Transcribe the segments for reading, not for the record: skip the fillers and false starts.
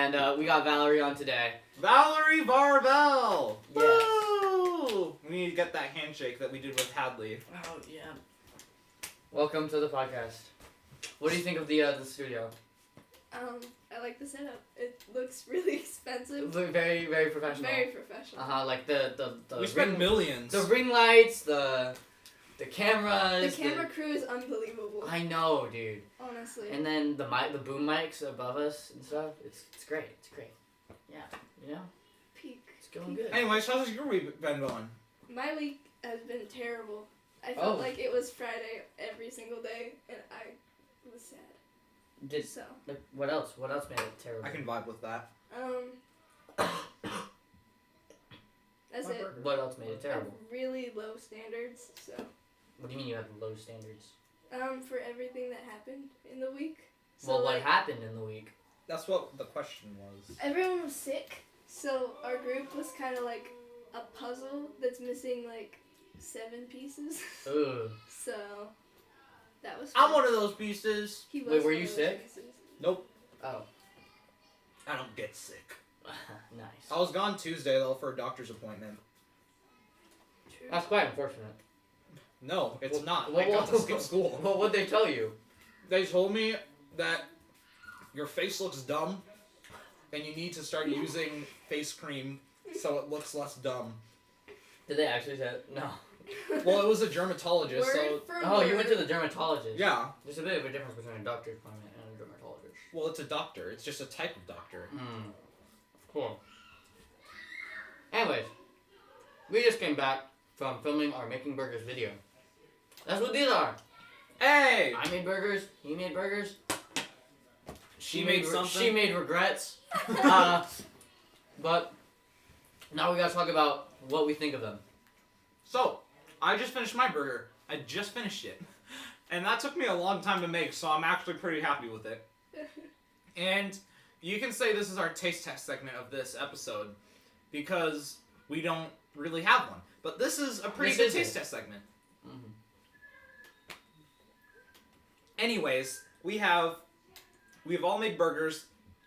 And we got Valerie on today. Valerie Barbell! Yes. Woo! We need to get that handshake that we did with Hadley. Oh, yeah. Welcome to the podcast. What do you think of the studio? I like the setup. It looks really expensive. Very, very professional. Very professional. Like the we spent millions. The ring lights, the cameras. The camera crew is unbelievable. I know, dude. Honestly. And then the boom mics above us and stuff. It's great. It's great. Yeah, you know. Peak. It's going good. Anyways, how's your week been going? My week has been terrible. I felt like it was Friday every single day, and I was sad. What else? What else made it terrible? I can vibe with that. That's it. What else made it I have terrible? really low standards, so. What do you mean you have low standards? For everything that happened in the week. So Well, what happened in the week? That's what the question was. Everyone was sick, so our group was kind of like a puzzle that's missing like 7 pieces. Ooh. So that was. I'm fun. one of those pieces. He was Wait, were one you of those sick? pieces. Nope. Oh. I don't get sick. Nice. I was gone Tuesday, though, for a doctor's appointment. True. That's quite unfortunate. No, it's not. Well, I got to skip school. Well, what'd they tell you? They told me that your face looks dumb, and you need to start using face cream so it looks less dumb. Did they actually say no? Well, it was a dermatologist, Word so... for Oh, word. you went to the dermatologist. Yeah. There's a bit of a difference between a doctor's appointment and a dermatologist. Well, it's a doctor. It's just a type of doctor. Cool. Anyways, we just came back from filming our Making Burgers video. That's what these are. Hey! I made burgers. He made burgers. She made something. She made regrets. But now we gotta talk about what we think of them. So, I just finished my burger. I just finished it. And that took me a long time to make, so I'm actually pretty happy with it. And you can say this is our taste test segment of this episode, because we don't really have one. But this is a pretty good taste test segment. Mm-hmm. Anyways, we've all made burgers.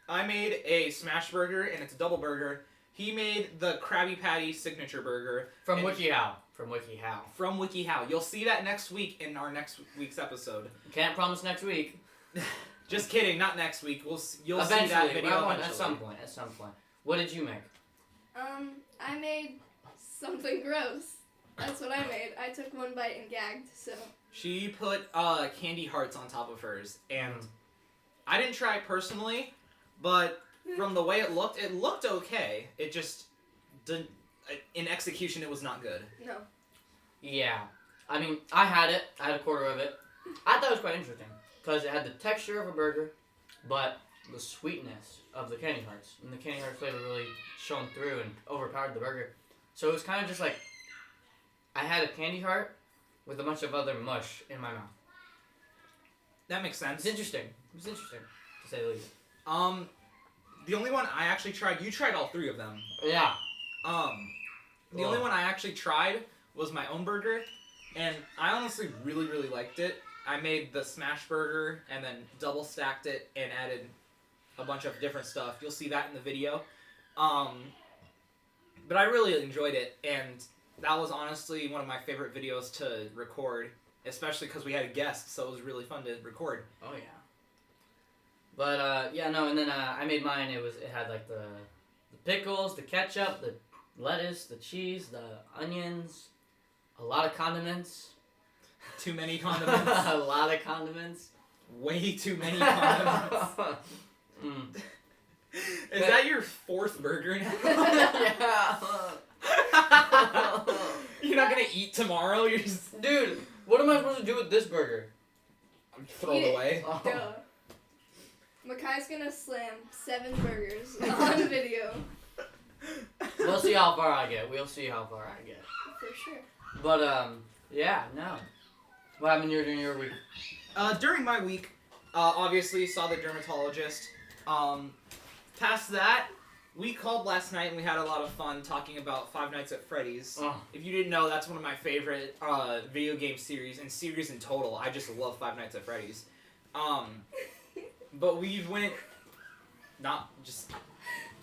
I made a smash burger, and it's a double burger. He made the Krabby Patty signature burger. From WikiHow. From WikiHow. From WikiHow. You'll see that next week in our next week's episode. Can't promise next week. Just kidding, not next week. You'll Eventually, see that video eventually. At some point. What did you make? I made something gross. That's what I made. I took one bite and gagged, so. She put candy hearts on top of hers, and I didn't try it personally, but from the way it looked okay. It just didn't. In execution, it was not good. No. Yeah. I mean, I had it. I had a quarter of it. I thought it was quite interesting, because it had the texture of a burger, but the sweetness of the candy hearts. And the candy heart flavor really shone through and overpowered the burger. So it was kind of just like, I had a candy heart with a bunch of other mush in my mouth. That makes sense. It's interesting. It was interesting, to say the least. The only one I actually tried, you tried all 3 of them. Yeah. The only one I actually tried was my own burger, and I honestly really, really liked it. I made the smash burger and then double stacked it and added a bunch of different stuff. You'll see that in the video. But I really enjoyed it, and that was honestly one of my favorite videos to record, especially because we had a guest, so it was really fun to record. Oh yeah. But and then I made mine. It had like the pickles, the ketchup, the lettuce, the cheese, the onions, a lot of condiments. Too many condiments. A lot of condiments. Way too many condiments. Is that your 4th burger now? Yeah. You're not gonna eat tomorrow? You're just... Dude, what am I supposed to do with this burger? Throw it away. Oh. Duh. Makai's gonna slam 7 burgers on video. We'll see how far I get. We'll see how far I get. For sure. But, yeah, no. What happened during your week? During my week, obviously saw the dermatologist. Past that, we called last night and we had a lot of fun talking about Five Nights at Freddy's. Oh. If you didn't know, that's one of my favorite video game series and series in total. I just love Five Nights at Freddy's. But we went Not just...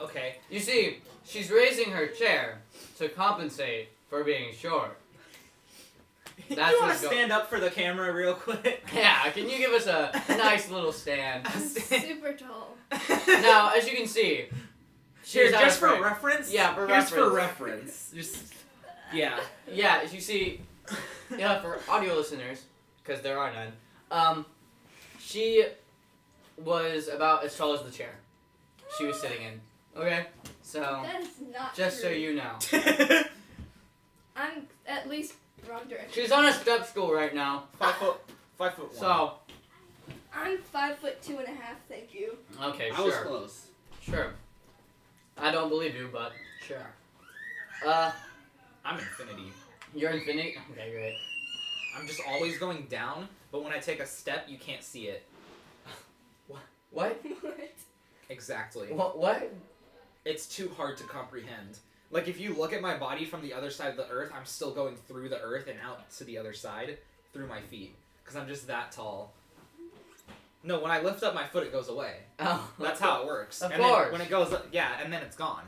Okay. You see, she's raising her chair to compensate for being short. You That's want what's to go- stand up for the camera real quick? Yeah, can you give us a nice little stand? I'm super tall. Now, as you can see, Here, she's not just for afraid. reference? Yeah, for Here's for reference. reference. Just... Yeah. Yeah, as you see, yeah, for audio listeners, because there are none, she was about as tall as the chair she was sitting in. Okay? So, That is not just so true. you know. I'm at least wrong direction. She's on a step stool right now. 5 foot 1. So, I'm 5'2.5", thank you. okay, I was sure. close. Sure. I don't believe you, but sure. I'm infinity. You're infinity? Okay, great. I'm just always going down, but when I take a step, you can't see it. What? What? Exactly. What? It's too hard to comprehend. Like, if you look at my body from the other side of the earth, I'm still going through the earth and out to the other side through my feet. Because I'm just that tall. No, when I lift up my foot, it goes away. Oh. That's how it works. Of and course. Then when it goes up, yeah, and then it's gone.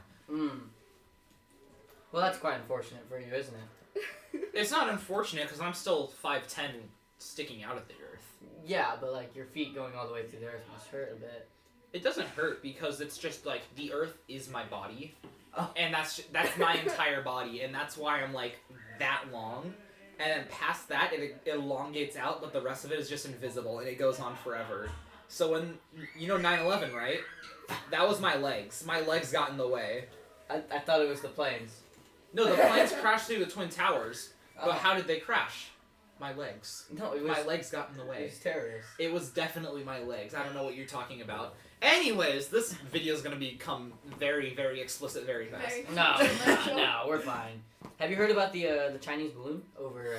Well, that's quite unfortunate for you, isn't it? It's not unfortunate, because I'm still 5'10", sticking out of the earth. Yeah, but like your feet going all the way through the earth must hurt a bit. It doesn't hurt, because it's just, like, the earth is my body. Oh. And that's my entire body, and that's why I'm, like, that long. And then past that, it elongates out, but the rest of it is just invisible, and it goes on forever. So when, you know 9/11, right? That was my legs. My legs got in the way. I thought it was the planes. No, the planes crashed through the Twin Towers, but Oh. how did they crash? My legs. No, it was My legs got in the It way. was terrorists. It was definitely my legs. I don't know what you're talking about. Anyways, this video is going to become very, very explicit very fast. Very No, controversial. no, we're fine. Have you heard about the Chinese balloon over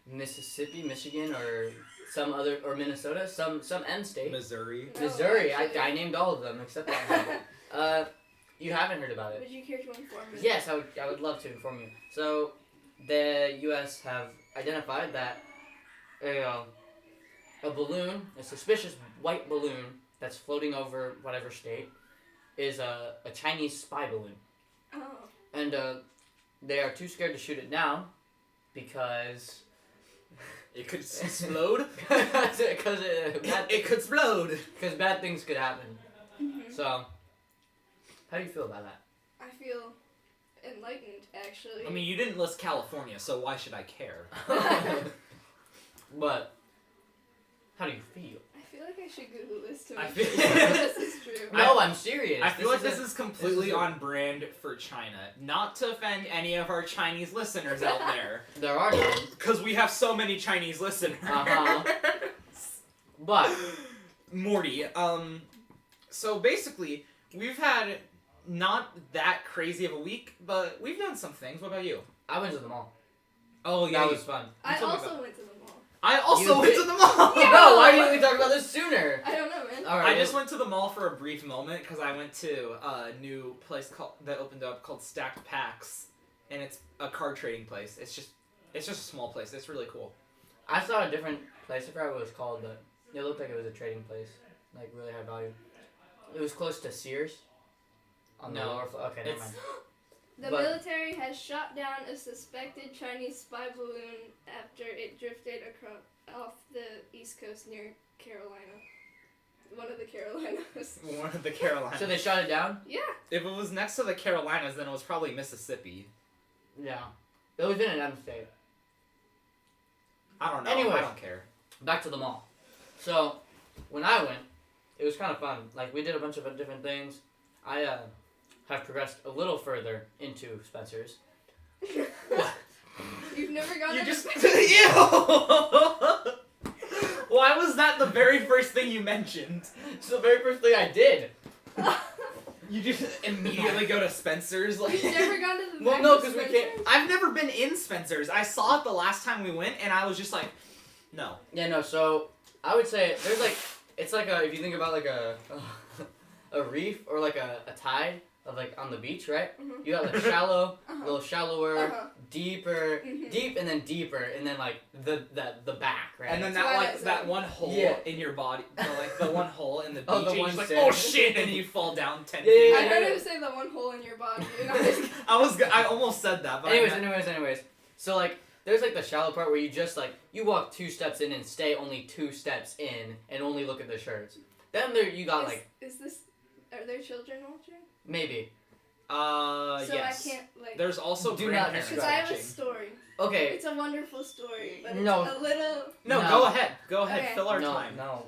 Mississippi, Michigan, or some other, or Minnesota, some end state? Missouri. No, Missouri. actually. I named all of them except that one. You haven't heard about it. Would you care to inform me? Yes, I would love to inform you. So, the U.S. have identified that a balloon, a suspicious white balloon that's floating over whatever state, is a Chinese spy balloon. Oh. And they are too scared to shoot it down because It could explode. it could explode. because bad things could happen. Mhm. So, how do you feel about that? I feel enlightened, actually. I mean, you didn't list California, so why should I care? But how do you feel? I feel like I should Google this to I make feel- sure this is true. No, I'm serious. I feel like is this is completely this is a- on brand for China. Not to offend any of our Chinese listeners out there, There are none, because we have so many Chinese listeners. Uh-huh. but Morty, so basically, we've had not that crazy of a week, but we've done some things. What about you? I went to the mall. Oh, yeah. That was fun. I told me also about- went to the mall. I also You went did- to the mall! Yeah. No, why didn't we talk about this sooner? I don't know, man. All right. I just went to the mall for a brief moment because I went to a new place that opened up called Stacked Packs, and it's a card trading place. It's just a small place. It's really cool. I saw a different place. I forgot what it was called, but it looked like it was a trading place, like really high value. It was close to Sears. On the No, lower floor. Okay, never it's- mind. The But- military has shot down a suspected Chinese spy balloon after it drifted off the east coast near Carolina. One of the Carolinas. One of the Carolinas. So they shot it down. Yeah. If it was next to the Carolinas, then it was probably Mississippi. Yeah. It was in an M state. I don't know. Anyway. I don't care. Back to the mall. So, when I went, it was kind of fun. Like, we did a bunch of different things. I have progressed a little further into Spencer's. You've never gone You to just the ew. Why was that the very first thing you mentioned? It's the very first thing I did. You just immediately go to Spencer's, like. You've never gone to the Well, back no, of 'cause we Spencer's? can't- I've never been in Spencer's. I saw it the last time we went, and I was just like, no. Yeah, no, so I would say there's like, it's like a, if you think about like a reef or like a tide of like on the beach, right? Mhm. You got like shallow, a Uh-huh. little shallower, Uh-huh. deeper, deep, and then deeper, and then like the back, right? And then that one hole in your body, the one hole in the beach, the and one you're like, sand. oh shit, and you fall down 10 Yeah, feet. yeah, I yeah. heard him say the one hole in your body. And I was I almost said that, but anyways. So like, there's like the shallow part where you just like you walk 2 steps in and stay only 2 steps in and only look at the shirts. Then there you got are there children watching? maybe. So yes. I can't like. There's also Do not grandparents Because I have a watching. story. Okay. It's a wonderful story, but it's No. a little. No, No. go ahead. Go ahead. Okay. Fill our no, time. no.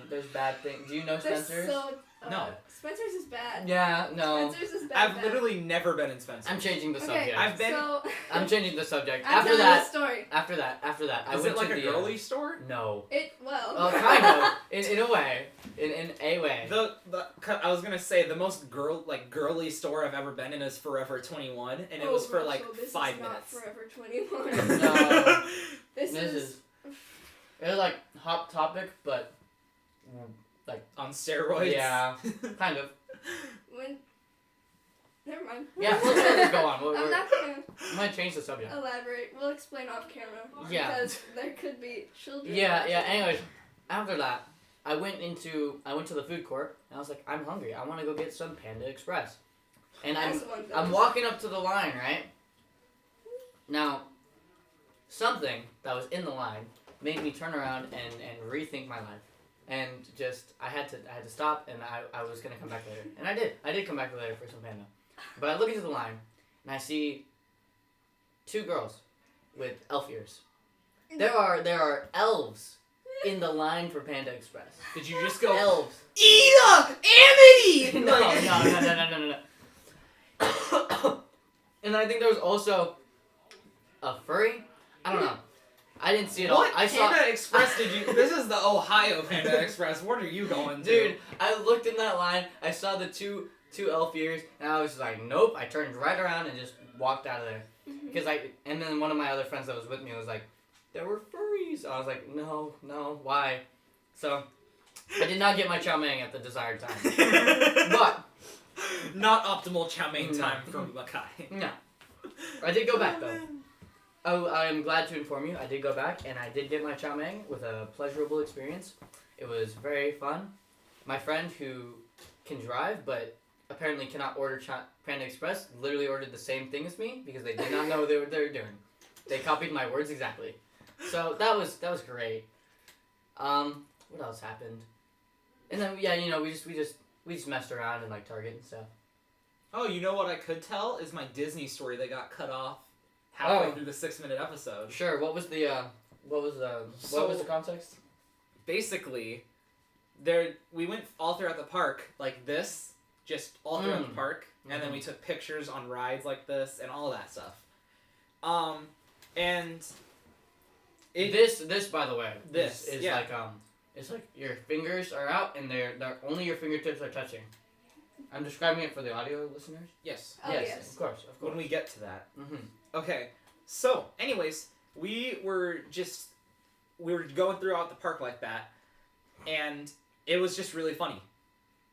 There's bad things. Do you know They're Spencer's? so. No. Spencer's is bad. Yeah, no. Spencer's is bad. I've literally never been in Spencer. I'm changing the Okay, subject. I've been- So, I'm changing the subject. I'm After telling that, the story. after that, I Is went it like to a the girly store? No. Well. Kind of. In a way. In a way. I was gonna say the most girly store I've ever been in is Forever 21, and it was for like Russell, this 5 is not minutes. Forever 21. No. This This is. is. It was like Hot Topic, but On steroids. yeah, kind of. When. Never mind. Yeah, let's go on. I'm not gonna I might change the subject. elaborate. We'll explain off camera. Yeah. Because there could be children. Yeah. watching. Anyways, after that, I went to the food court and I was like, I'm hungry. I want to go get some Panda Express. And As one does. I'm walking up to the line, right? Now, something that was in the line made me turn around and rethink my life. And just I had to stop, and I was gonna come back later, and I did come back later for some Panda. But I look into the line and I see 2 girls with elf ears. There are elves in the line for Panda Express. Did you just go? Elves. Ida! Amity! No. And I think there was also a furry. I don't know. I didn't see it What all. I saw. Panda Express did you? This is the Ohio Panda Express. What are you going to? Dude, I looked in that line. I saw the two elf ears, and I was like, nope. I turned right around and just walked out of there. Because and then one of my other friends that was with me was like, there were furries. I was like, no, why? So, I did not get my chow mein at the desired time. But not optimal chow mein No. time from Makai. no, I did go back though. Oh, I am glad to inform you, I did go back and I did get my chow mein with a pleasurable experience. It was very fun. My friend who can drive but apparently cannot order Panda Express literally ordered the same thing as me because they did not know what they were doing. They copied my words exactly. So that was great. What else happened? And then we just messed around in like Target and stuff. Oh, you know what I could tell is my Disney story that got cut off halfway Oh. through the 6-minute episode. Sure. What was the context? Basically, we went all throughout the park like this, just all throughout the park, and then we took pictures on rides like this and all of that stuff. And This by the way, This, is yeah. like it's like your fingers are out and they're only your fingertips are touching. I'm describing it for the audio listeners. yes, Oh, yes. Of course. when we get to that. Mm-hmm. Okay, so anyways, we were going throughout the park like that, and it was just really funny.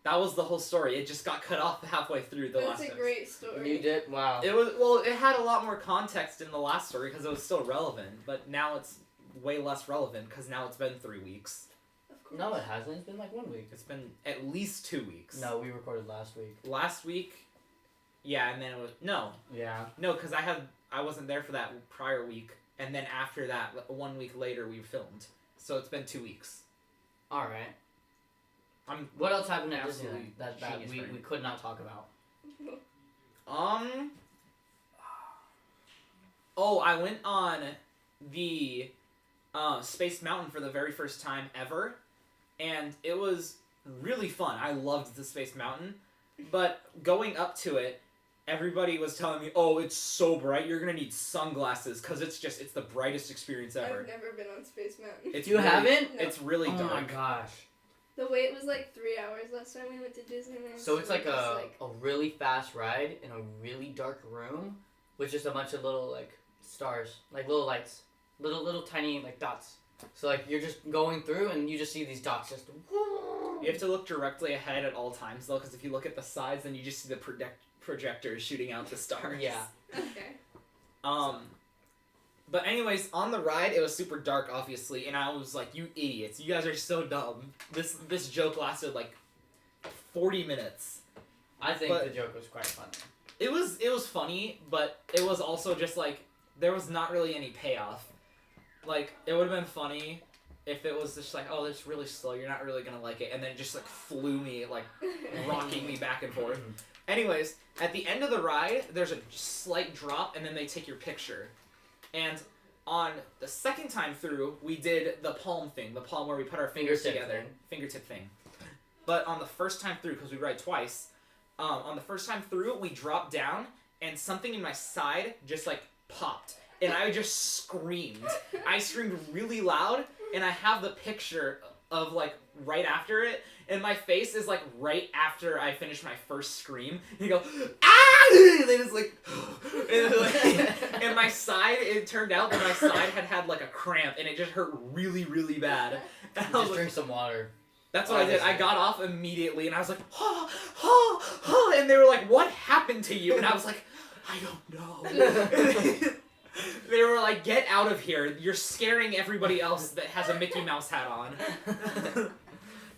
That was the whole story. It just got cut off halfway through the last That's a episode. great story. You did wow. It had a lot more context in the last story because it was still relevant, but now it's way less relevant because now it's been 3 weeks. Of course. No, it hasn't. It's been like 1 week. It's been at least 2 weeks. No, we recorded last week. Last week, yeah, and then it was no, Yeah. because I wasn't there for that prior week, and then after that, 1 week later, we filmed. So it's been 2 weeks. All right. I'm What else happened at Absolutely Disneyland that genius we brain. could not talk about? Oh, I went on the Space Mountain for the very first time ever, and it was really fun. I loved the Space Mountain, but going up to it, everybody was telling me, "Oh, it's so bright. You're gonna need sunglasses because it's the brightest experience ever." I've never been on Space Mountain. It's You really, haven't? No. It's really Oh dark. my gosh. The wait was like 3 hours last time we went to Disneyland. So it's like it was a really fast ride in a really dark room with just a bunch of little like stars, like little lights, little tiny like dots. So like you're just going through and you just see these dots just. You have to look directly ahead at all times though, because if you look at the sides, then you just see the projectors shooting out the stars. Yeah. Okay. But anyways, on the ride, it was super dark, obviously, and I was like, "You idiots! You guys are so dumb." This joke lasted like 40 minutes. I think the joke was quite funny. It was funny, but it was also just like there was not really any payoff. Like it would have been funny if it was just like, "Oh, it's really slow. You're not really gonna like it," and then it just like flew me like rocking me back and forth. Anyways, at the end of the ride, there's a slight drop, and then they take your picture. And on the second time through, we did the palm thing, the palm where we put our fingers together. Fingertip thing. But on the first time through, because we ride twice, on the first time through, we dropped down, and something in my side just, like, popped. And I just screamed. I screamed really loud, and I have the picture of, like, right after it, and my face is, like, right after I finished my first scream. And you go, ah! And then it's like, and my side, it turned out that my side had, like, a cramp, and it just hurt really, really bad. And I was Just like, drink some water. that's what I did. I got off immediately, and I was like, and they were like, "What happened to you?" And I was like, "I don't know." They were like, "Get out of here! You're scaring everybody else that has a Mickey Mouse hat on."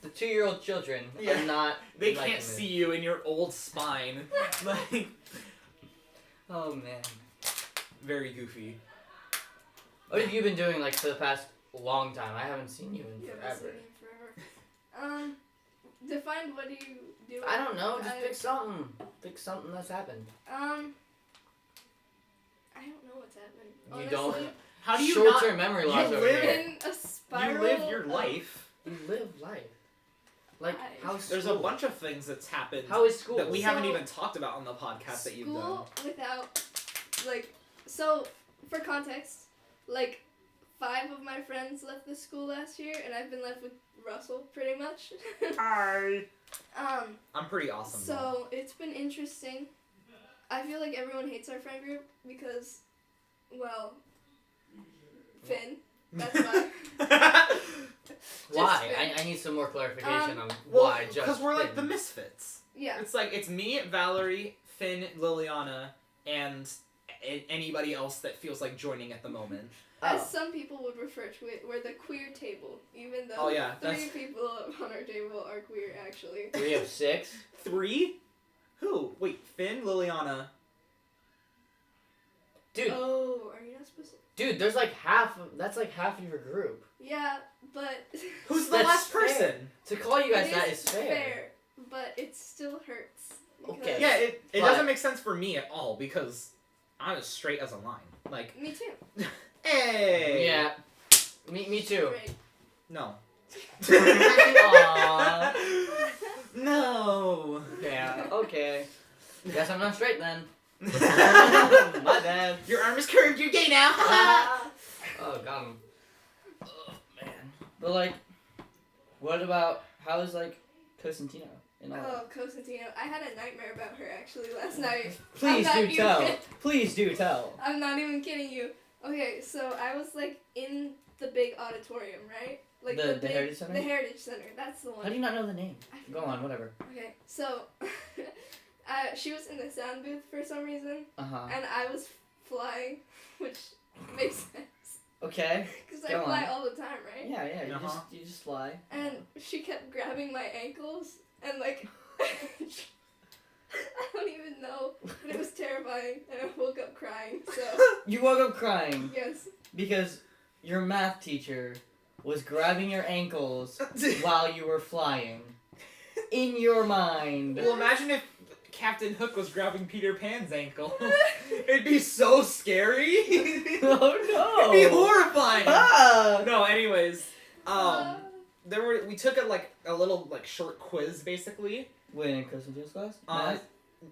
The 2-year-old children are not. They can't see you in your old spine. Like, oh man. Very goofy. What have you been doing like for the past long time? I haven't seen you in You haven't forever. seen me forever. Define what do you do? I don't know. Just pick something. Pick something that's happened. I don't know what's happened. You Honestly. don't. How do you Short-term memory loss you over live here. In a spiral. You live your life. You live life. Like how's There's school? a bunch of things that's happened How is school? that we haven't So, even talked about on the podcast that you've done. School without, like, so for context, like 5 of my friends left the school last year, and I've been left with Russell pretty much. Hi. I'm pretty awesome. So it's been interesting. I feel like everyone hates our friend group because, well, Finn. That's why. Why? Finn. I need some more clarification on Well, why. Just because we're like Finn. the misfits. Yeah. It's like it's me, Valerie, Finn, Liliana, and anybody else that feels like joining at the moment. As some people would refer to it, we're the queer table, even though Oh, yeah, 3 that's- people on our table are queer, actually. We have 6. 3? Who? Wait, Finn, Liliana. Dude, Oh, are you not supposed to? dude, there's like half. That's like half of your group. Yeah, but Who's the That's last fair. person? To call you guys it that is fair. but it still hurts. Okay. Yeah, it But- doesn't make sense for me at all because I'm as straight as a line. Like, Me too. hey. Yeah. Me too. Right. No. Aww. No. Yeah. Okay. Guess I'm not straight then. My bad. Your arm is curved. You're gay now. Oh, got him. Oh man. But like, what about how's like Cosentino and all? Oh, Cosentino. I had a nightmare about her actually last night. Please I'm do not tell. even- Please do tell. I'm not even kidding you. Okay, so I was like in the big auditorium, right? Like The big, Heritage Center? The Heritage Center. That's the one. How do you not know the name? I Go on, whatever. Okay, so she was in the sound booth for some reason, Uh-huh. and I was flying, which makes sense. Okay. Because I Go fly on. all the time, right? Yeah, yeah. Uh-huh. You just fly. And she kept grabbing my ankles, and like, I don't even know, but it was terrifying, and I woke up crying, so, You woke up crying yes. because your math teacher was grabbing your ankles while you were flying. In your mind. Well, imagine if Captain Hook was grabbing Peter Pan's ankle. It'd be so scary. Oh no! It'd be horrifying. Ah! No, anyways, we took a little short quiz basically. When in Cosentino's class? Math?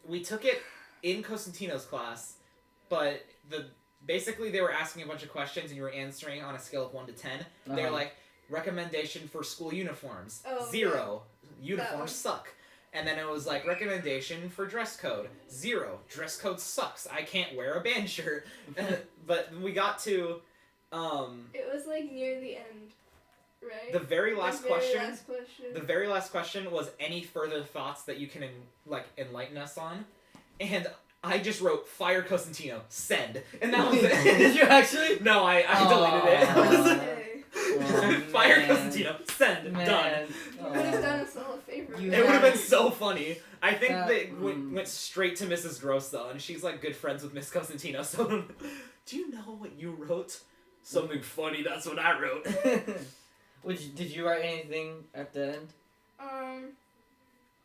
We took it in Cosentino's class, but basically they were asking a bunch of questions and you were answering on a scale of 1 to 10. They were like, recommendation for school uniforms, Oh, 0. That Uniforms one. suck. And then it was like, recommendation for dress code, 0. Dress code sucks. I can't wear a band shirt. But we got to, It was like near the end, right? the very last question. Last question. The very last question was any further thoughts that you can enlighten us on, and I just wrote Fire Cosentino, send. And that was Did it. you actually? No, I deleted Hey. it. Fire Cosentino, send, Man. done. You could have done us all a favor. You It would have had- been so funny. I think That- they went straight to Mrs. Gross though, and she's like good friends with Miss Cosentino. So, do you know what you wrote? Something funny. That's what I wrote. Did you write anything at the end?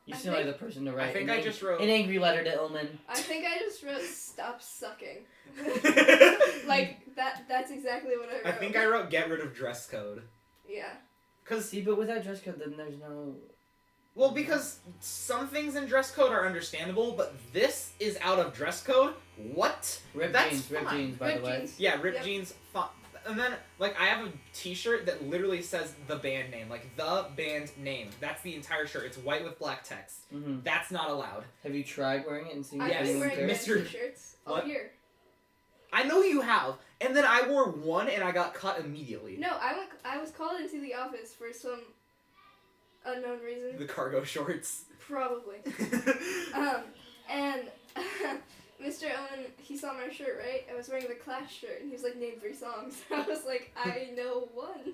You I seem like the person to write. I think an I just wrote. an angry letter to Illman. I think I just wrote "stop sucking." Like that's exactly what I wrote. I think I wrote get rid of dress code. Yeah. Cause See, but without dress code, then there's no. well, because some things in dress code are understandable, but this is out of dress code. What? Ripped That's jeans, ripped fine. jeans, by Ripped the way. jeans. Yeah, ripped Yep. jeans. And then, like, I have a T-shirt that literally says the band name, like the band name. That's the entire shirt. It's white with black text. Mm-hmm. That's not allowed. Have you tried wearing it and seen I've Yes, been anyone wearing cares? band Mr. t-shirts What? all year. I know you have. And then I wore one and I got cut immediately. No, I was called into the office for some unknown reason. The cargo shorts. Probably. And Mr. Owen, he saw my shirt, right? I was wearing the Clash shirt, and he was like, "Name 3 songs." I was like, "I know 1."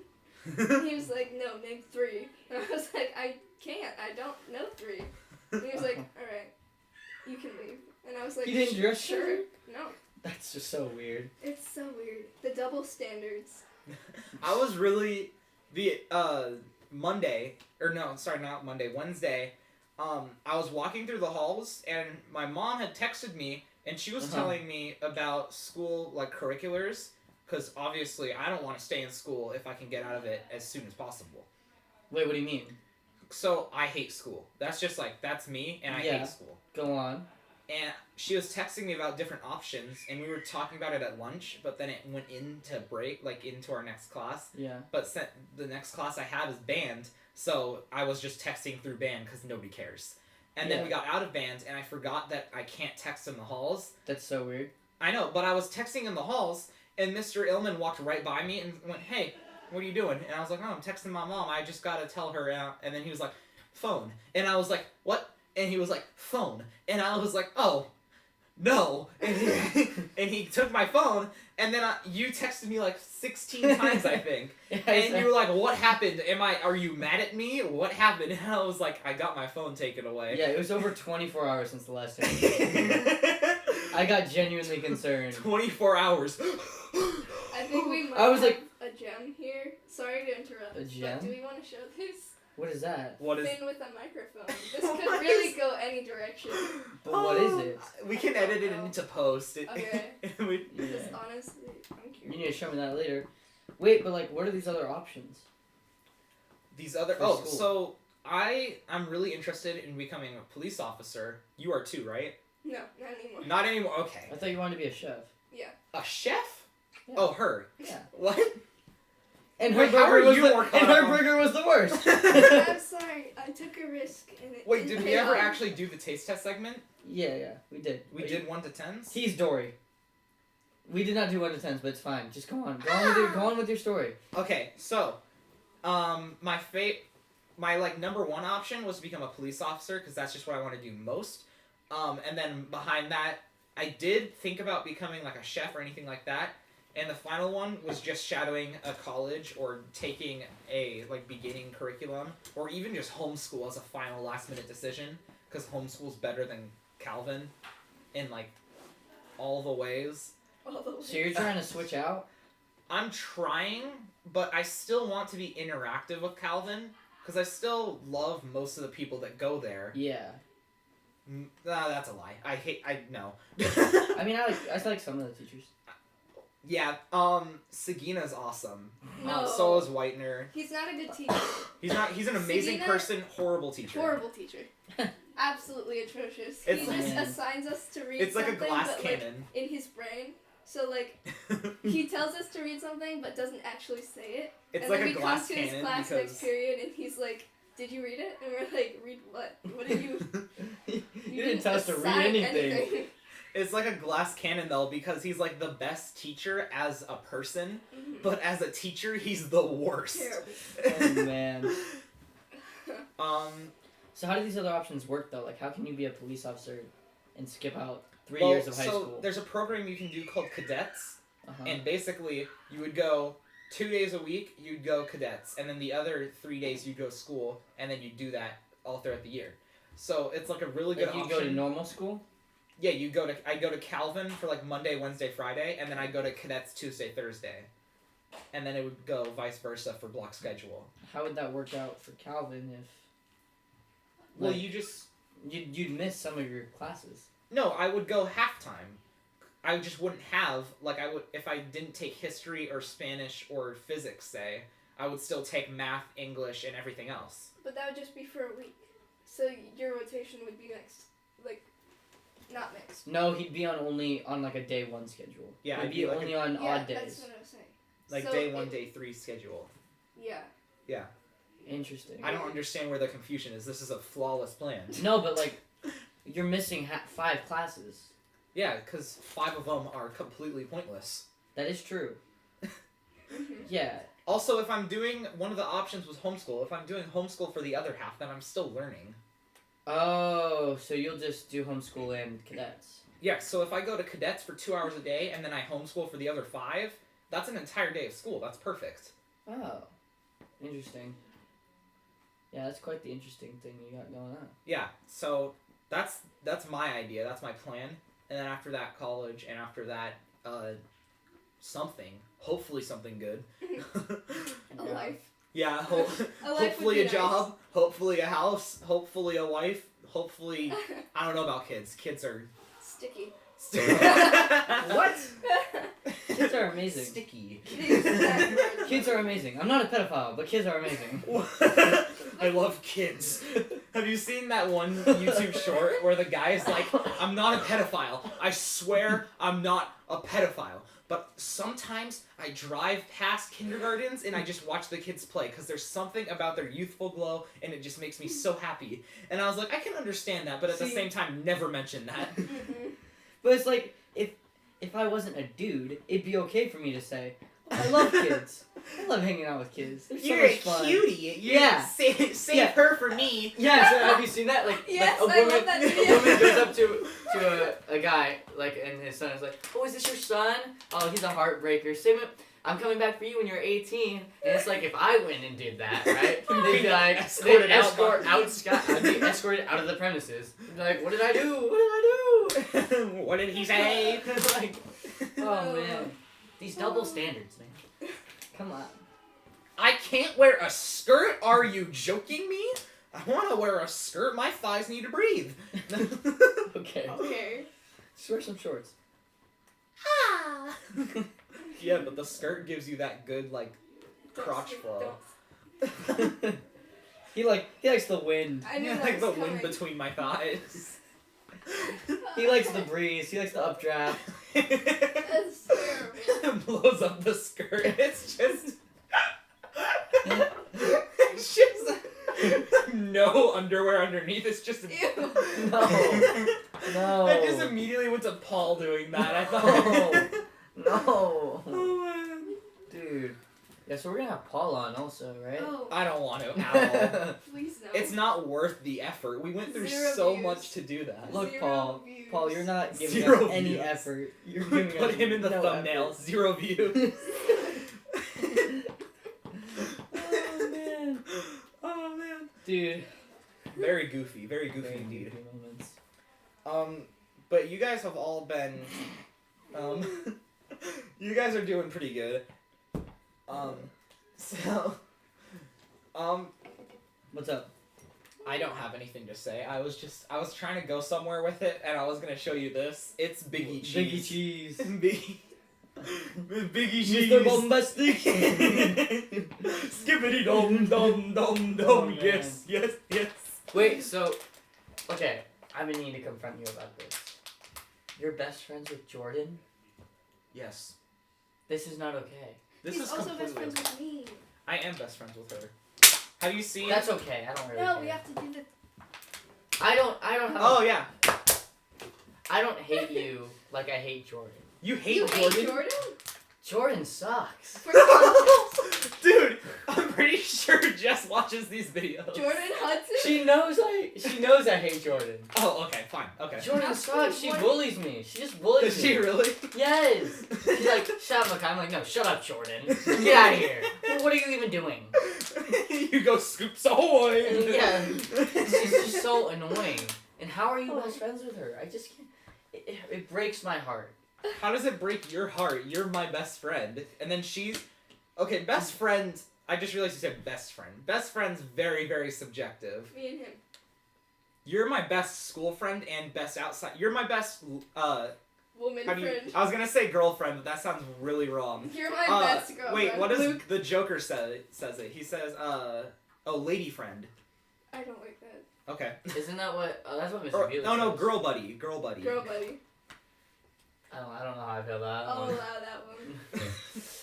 And he was like, "No, name 3." And I was like, "I can't. I don't know 3." And he was like, "All right, you can leave." And I was like, You didn't dress sure. sure? No, That's just so weird. it's so weird. The double standards. I was really the Monday, or no, sorry, not Monday, Wednesday. I was walking through the halls and my mom had texted me and she was telling me about school like curriculars because obviously I don't want to stay in school if I can get out of it as soon as possible. Wait, what do you mean? So I hate school. That's just like that's me and I Yeah. hate school. Go on. And she was texting me about different options and we were talking about it at lunch, but then it went into break, like into our next class. Yeah. But the next class I have is band, so I was just texting through band because nobody cares. And then Yeah. we got out of band, and I forgot that I can't text in the halls. That's so weird. I know, but I was texting in the halls, and Mr. Illman walked right by me and went, "Hey, what are you doing?" And I was like, "Oh, I'm texting my mom. I just gotta tell her." And then he was like, "Phone." And I was like, "What?" And he was like, "Phone." And I was like, "Oh, no." And he took my phone, and then you texted me like 16 times, I think. And you were like, "What happened? Are you mad at me? What happened?" And I was like, "I got my phone taken away." Yeah, it was over 24 hours since the last time. I got genuinely concerned. 24 hours. I think we might I was have like- a gem here. Sorry to interrupt. A gem? But do we want to show this? What is that? What is? Thin with a microphone. This What could really is- go any direction. But what is it? We can edit it into post. Okay. We- Just Yeah. honestly, I'm You curious. need to show me that later. Wait, but like, what are these other options? These other. For Oh, school. so I'm really interested in becoming a police officer. You are too, right? No, not anymore. Not anymore. Okay. I thought you wanted to be a chef. A chef? Yeah. Oh, her. Yeah. What? And her Wait, how burger are was you the, more and caught her up on- burger was the worst. I'm sorry. I took a risk and it Wait, didn't did we pay ever off. actually do the taste test segment? Yeah, we did. We did 1 to 10s. He's Dory. We did not do 1 to 10s, but it's fine. Just go on. Go on with your story. Okay, so, my like number 1 option was to become a police officer because that's just what I want to do most. And then behind that, I did think about becoming like a chef or anything like that. And the final one was just shadowing a college or taking a like beginning curriculum or even just homeschool as a final last minute decision because homeschool's better than Calvin in like all the ways. Although So you're trying to switch out? I'm trying, but I still want to be interactive with Calvin because I still love most of the people that go there. Yeah. That's a lie. No. I mean, I like some of the teachers. Yeah, Sagina's awesome. No. So is Whitener. he's not a good teacher. He's an amazing Sagina- person, horrible teacher. Horrible teacher. Absolutely atrocious. It's he like- just assigns us to read It's like a something, glass but like cannon. in his brain. So like he tells us to read something but doesn't actually say it. It's And like then a we come glass to his cannon class because next period and he's like, "Did you read it?" And we're like, "Read what? What did you?" You didn't tell us to read assign anything. it's like a glass cannon though because he's like the best teacher as a person, Mhm. but as a teacher he's the worst. Terrible. Oh, man. Um, So how do these other options work, though? Like, how can you be a police officer and skip out 3 years of high so school. there's a program you can do called cadets, Uh-huh. and basically you would go 2 days a week. You'd go cadets, and then the other 3 days you'd go school, and then you do that all throughout the year. So it's like a really good Like you option. go to normal school? Yeah, I go to Calvin for like Monday, Wednesday, Friday, and then I go to cadets Tuesday, Thursday, and then it would go vice versa for block schedule. How would that work out for Calvin if? Well, like, you just you'd miss some of your classes. no. I would go halftime. I just wouldn't have I would if I didn't take history or Spanish or physics. Say I would still take math, English, and everything else. But that would just be for a week. So your rotation would be mixed. Like, not mixed. No, he'd be on like a day 1 schedule. Yeah, he'd I'd be be like only on Yeah, odd that's days. what I was saying. Like So day 1, it- day 3 schedule. Yeah. Interesting. I don't understand where the confusion is. This is a flawless plan. No, but like, you're missing 5 classes. Yeah, because 5 of them are completely pointless. That is true. Mhm. Yeah. Also, if I'm doing one of the options was homeschool. If I'm doing homeschool for the other half, then I'm still learning. Oh, so you'll just do homeschool and cadets. Yeah, so if I go to cadets for 2 hours a day and then I homeschool for the other 5, that's an entire day of school. That's perfect. Oh, interesting. Yeah, that's quite the interesting thing you got going on. Yeah, so that's my idea. That's my plan. And then after that, college, and after that, something. Hopefully something good. A Yeah. life. Yeah, A life would hopefully be a nice. job, hopefully a house, hopefully a wife, hopefully... I don't know about kids. Kids are... Sticky. What? Kids are amazing. Sticky. Kids are amazing. I'm not a pedophile, but kids are amazing. I love kids. Have you seen that one YouTube short where the guy's like, I'm not a pedophile. I swear I'm not a pedophile. But sometimes I drive past kindergartens and I just watch the kids play because there's something about their youthful glow and it just makes me so happy. And I was like, I can understand that, but at the See- same time, never mention that. Mhm. But it's like, if I wasn't a dude, it'd be okay for me to say, I love kids. I love hanging out with kids. They're so much fun. Yeah. Save Yeah. her for me. Yeah, so have you seen that? Like, Yes, like I love that a video. woman goes up to a guy, like, and his son is like, oh, is this your son? Oh, he's a heartbreaker. I'm coming back for you when you're 18. And it's like, if I went and did that, right? They'd be like, Escorted out I'd be escorted out of the premises. They'd be like, what did I do? What did I do? What did he say? Like, oh man. These double standards, man. Come on. I can't wear a skirt? Are you joking me? I want to wear a skirt. My thighs need to breathe. Okay. Okay. Just wear some shorts. Yeah, but the skirt gives you that good, like, crotch flow. He likes the wind. I knew Yeah, that like the was wind coming. between my thighs. He likes the breeze. He likes the updraft. That's terrible. Blows up the skirt. It's just... it's just... no underwear underneath. It's just... Ew. No. I just immediately went to Paul doing that. I thought... No. Oh, man. Dude. Yeah, so we're gonna have Paul on also, right? Oh, I don't want to at all. please no. It's not worth the effort. We went through Zero so views. much to do that. Look, Zero Paul. views. Paul, you're not giving Zero us any views. effort. You're giving Put us him in the no thumbnail. effort. 0 views. Oh man. Oh man. Dude. Very goofy. Very goofy Very indeed. goofy moments. But you guys have all been, you guys are doing pretty good. So, What's up? I don't have anything to say. I was trying to go somewhere with it, and I was gonna show you this. It's Biggie Cheese. Biggie cheese. Biggie. Biggie Cheese. Mr. Bombastic. Skippity dum dum dum dum. Oh, man. Yes, yes, yes. Wait, so, okay, I've been needing to confront you about this. You're best friends with Jordan? Yes. This is not okay. This He's is also completely. best friends with me. I am best friends with her. Have you seen? That's okay. I don't really No, care. we have to do the. I don't have. Oh yeah. I don't hate you like I hate Jordan. You hate You Jordan. hate Jordan? Jordan sucks. For context, Dude, I'm pretty sure Jess watches these videos. Jordan Hudson. She knows I hate Jordan. Oh, okay, fine, okay. Jordan That's sucks. She what- bullies me. She just bullies Does me. she really? Yes. She's like, shut up, Makai. I'm like, no, shut up, Jordan. Get out of here. Well, what are you even doing? You go scoops ahoy. Yeah. She's just so annoying. And how are you best friends with her? I just can't. It breaks my heart. How does it break your heart? You're my best friend. And then she's... Okay, best friend... I just realized you said best friend. Best friend's very, very subjective. Me and him. You're my best school friend and best outside... You're my best, Woman how do you... friend. I was gonna say girlfriend, but that sounds really wrong. You're my best girlfriend. Wait, what does Luke? the Joker says it? He says, lady friend. I don't like that. Okay. Isn't that what? Oh, that's what Mr. Or, Felix no, says. girl buddy. Girl buddy. Girl buddy. I don't know how I feel about that I'll one. allow that one.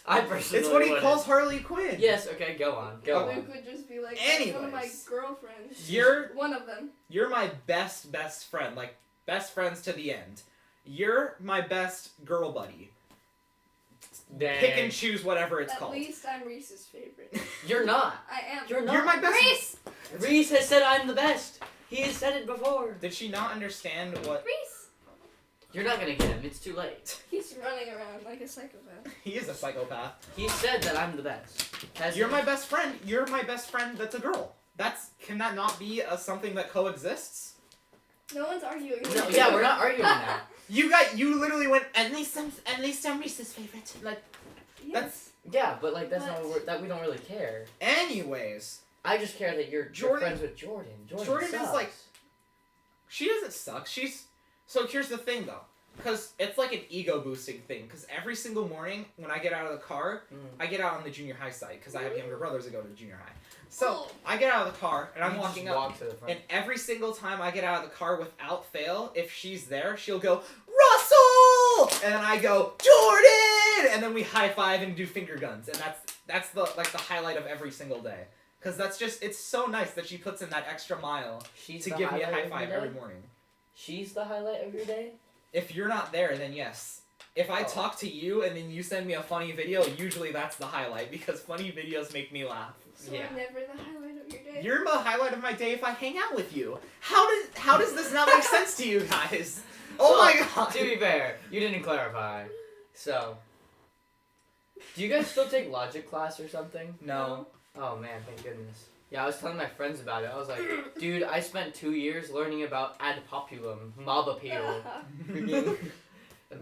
I personally It's what he wouldn't. calls Harley Quinn. Yes, okay, go on. Go on. Luke would just be like, that's one of my Anyways. girlfriends. You're One of them. You're my best friend. Like, best friends to the end. You're my best girl buddy. Dang. Pick and choose whatever it's At called. least I'm Reese's favorite. You're not. I am. You're not. You're my best. Reese! Reese has said I'm the best. He has said it before. Did she not understand what? Reese! You're not gonna get him. It's too late. He's running around like a psychopath. He is a psychopath. He said that I'm the best. You're my best friend. You're my best friend. That's a girl. Can that not be something that coexists? No one's arguing. No, yeah, we're not arguing now. You literally went at least I'm Reese's favorite. Like, Yes. Yeah, but like that's What? not what that we don't really care. anyways, I just care that you're Jordan- friends with Jordan. Jordan is sucks. like- she doesn't suck. So here's the thing though. Because it's like an ego boosting thing. Because every single morning when I get out of the car, I get out on the junior high side. Because I have younger brothers that go to junior high. So I get out of the car and I'm You walking just up. walk to the front. And every single time I get out of the car without fail, if she's there, she'll go, Russell! And then I go, Jordan! And then we high five and do finger guns. And that's the highlight of every single day. Because it's so nice that she puts in that extra mile She's to the give me a highlight high of your five day? every morning. She's the highlight of your day? If you're not there, then yes. If I Oh. talk to you and then you send me a funny video, usually that's the highlight because funny videos make me laugh. So Yeah. I'm never the highlight of your day. You're the highlight of my day if I hang out with you. How does this not make sense to you guys? Oh Well, my god. To be fair, you didn't clarify. So, do you guys still take logic class or something? No. Oh man, thank goodness. Yeah, I was telling my friends about it. I was like, dude, I spent 2 years learning about ad populum, mob appeal, freaking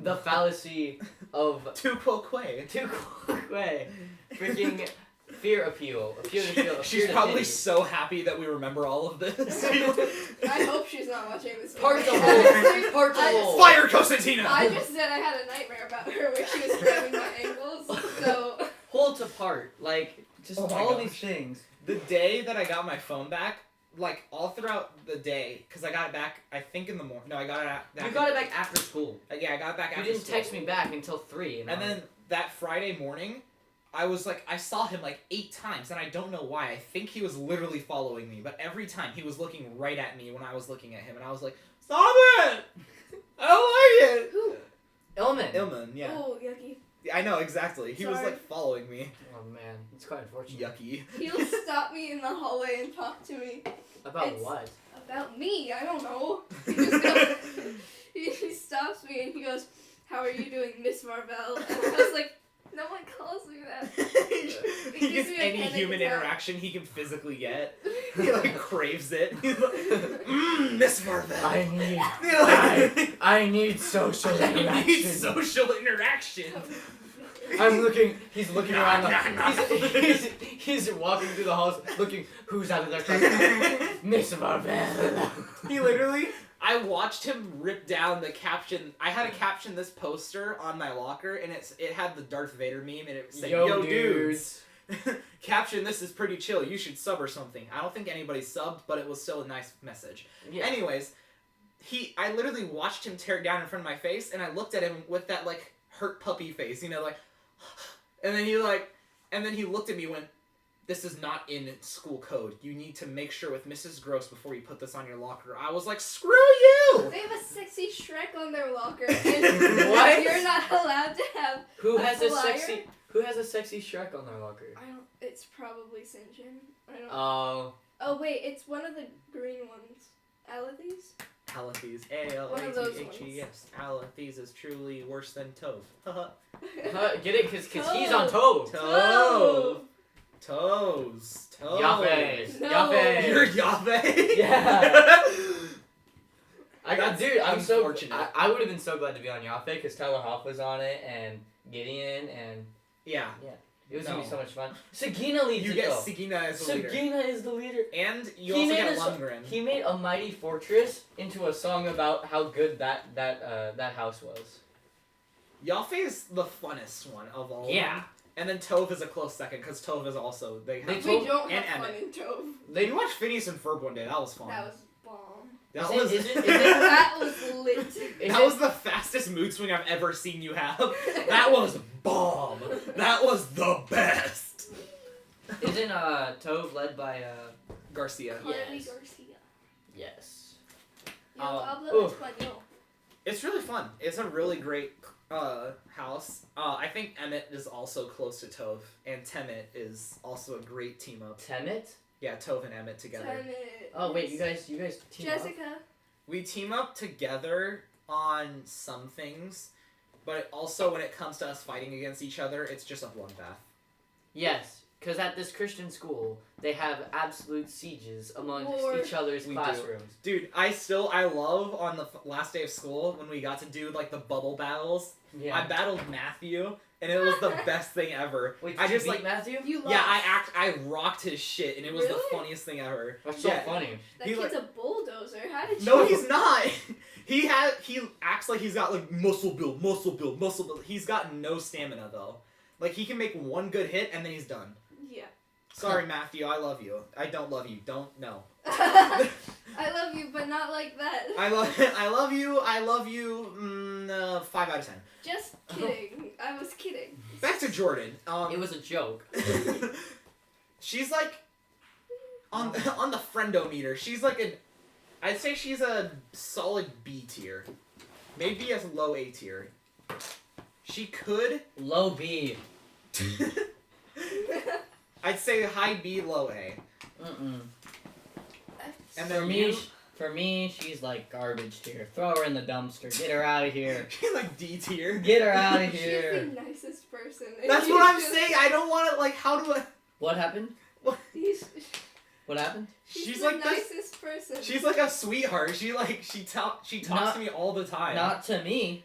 the fallacy of Tu quoque. too quick way, freaking fear appeal, appeal to feel. She's appear to probably pity. so happy that we remember all of this. I hope she's not watching this. Part the video. whole, part the I- whole. Fire Cosentina! I just said I had a nightmare about her where she was grabbing my ankles. So Hold to part, like just Oh my all gosh. these things. The day that I got my phone back, like all throughout the day, because I got it back, I think in the morning. No, I got it back. You got it back after school. Yeah, I got it back You after didn't school. text me back until 3. And then that Friday morning, I was like, I saw him like 8 times, and I don't know why. I think he was literally following me, but every time he was looking right at me when I was looking at him, and I was like, stop it! I don't like it! who? Ilman. Ilman, yeah. Oh, yucky. I know, exactly. He was Sorry. like following me. Oh man, it's quite unfortunate. Yucky. He'll stop me in the hallway and talk to me About It's- what? about me. I don't know. He just goes, he stops me and he goes, "How are you doing, Miss Marvell?" And I was like, "No one calls me that." He gives gets me a any panic human attack. interaction he can physically get. He like craves it. He's like, Miss Marvell. I need. Like, I need social I interaction. need social interaction. I'm looking. He's looking around. Nah. He's walking through the halls, looking who's out of their class. Miss Marvel. He literally, I watched him rip down the caption. I had a caption this poster on my locker, and it had the Darth Vader meme, and it said, "Yo, dudes." Caption, this is pretty chill. You should sub or something. I don't think anybody subbed, but it was still a nice message. Yeah. Anyways, I literally watched him tear it down in front of my face, and I looked at him with that like hurt puppy face, you know, like, and then he looked at me and went, "This is not in school code. You need to make sure with Mrs. Gross before you put this on your locker." I was like, "Screw you!" They have a sexy Shrek on their locker, and What? you're not allowed to have Who A has a flyer? sexy Shrek on their locker? I don't. It's probably St. John. I don't. Oh, wait, it's one of the green ones. Alethes? Alethes. One of those A-L-A-T-H-E-S. Alethes is truly worse than Tove. get it? Cause he's on Tove. Tove. Toes. Toes. Yahweh. No. Yahweh. You're Yahweh? Yeah. That's Dude, I'm so. unfortunate. I would have been so glad to be on Yahweh because Tyler Hoff was on it and Gideon and Yeah. it was gonna be No. so much fun. Sagina leads You it get though. Sagina as the leader. Sagina is the leader. And you He also made get a Lundgren. He made A Mighty Fortress into a song about how good that house was. Yahweh is the funnest one of all. Yeah. And then Tove is a close second because Tove is also They We told- don't and have fun Emmett. in Tove. We watched Phineas and Ferb one day. That was fun. That was bomb. That Is was it- That was lit. Is that it- was the fastest mood swing I've ever seen you have. That was bomb. That was the best. Isn't Tove led by Garcia. Carly Yes. Garcia. Yes. Yo, hablo ooh. español. It's really fun. It's a really great house. I think Emmett is also close to Tove, and Temet is also a great team up. Temet? Yeah, Tove and Emmett together. Tenet. Oh wait, you guys team up? Jessica. We team up together on some things, but also when it comes to us fighting against each other, it's just a bloodbath. Yes, because at this Christian school, they have absolute sieges amongst War. each other's We do. classrooms. Dude, I love on the last day of school when we got to do like the bubble battles. Yeah. I battled Matthew, and it was the best thing ever. Wait, I did just you like beat Matthew? You lost. yeah, I rocked his shit, and it was the Really? funniest thing ever. That's so Yeah. funny. That he, kid's a bulldozer. How did you? No, he's not. He acts like he's got like muscle build. He's got no stamina though. Like he can make one good hit and then he's done. Yeah. Sorry, Matthew. I love you. I don't love you. Don't no. I love you, but not like that. I love you. 5 out of 10. Just kidding. I was kidding. Back to Jordan. It was a joke. She's like on the friendometer. She's like I'd say she's a solid B tier, maybe a low A tier. She could. Low B. I'd say high B, low A. Mm-mm. And For then me, you, for me, she's like garbage tier. Throw her in the dumpster. Get her out of here. she's like D tier. Get her out of She's here. the nicest person. and That's you what I'm just- saying. I don't want to like. How do I? What happened? She's What happened? She's the like this. nicest person. She's like a sweetheart. She talks to me all the time. Not to me.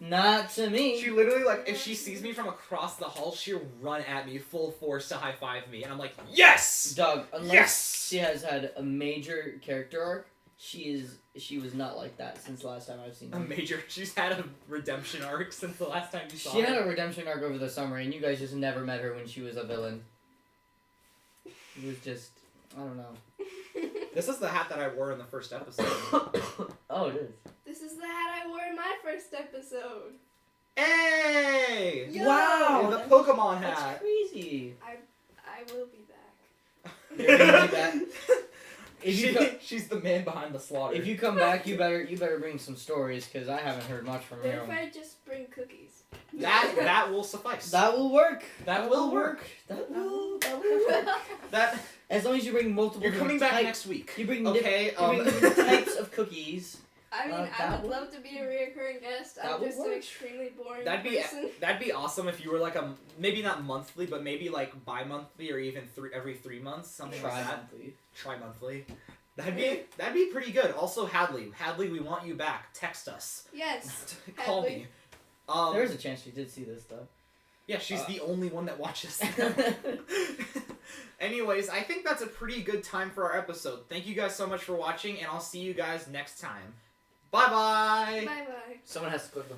Not to me. She literally like if she sees me from across the hall, she'll run at me full force to high five me, and I'm like, yes. Doug, unless Yes! she has had a major character arc, she was not like that since the last time I've seen her. She's had a redemption arc since the last time you saw She her. had a redemption arc over the summer, and you guys just never met her when she was a villain. It was just, I don't know. This is the hat that I wore in the first episode. Oh, it is. This is the hat I wore in my first episode. Hey! Yo! Wow! The Pokemon That's hat. crazy. I will be back. You're gonna be back. If you She's the man behind the slaughter. If you come back, you better bring some stories, because I haven't heard much from What you. if I just bring cookies? that will suffice. That will work. That will work. That will work. That As long as you bring multiple. you're coming back types, next week. You bring Okay. you bring different types of cookies. I mean, I that would will- love to be a reoccurring guest. that I'm will just an work. extremely boring That'd be person. that'd be awesome if you were like maybe not monthly, but maybe like bi-monthly or even every 3 months, something like that. Tri-monthly. Tri-monthly. That'd be pretty good. Also, Hadley, we want you back. Text us. Yes. Call Hadley. me. There is a chance she did see this though. Yeah, she's the only one that watches. Anyways, I think that's a pretty good time for our episode. Thank you guys so much for watching, and I'll see you guys next time. Bye bye. Bye bye. Someone has to click the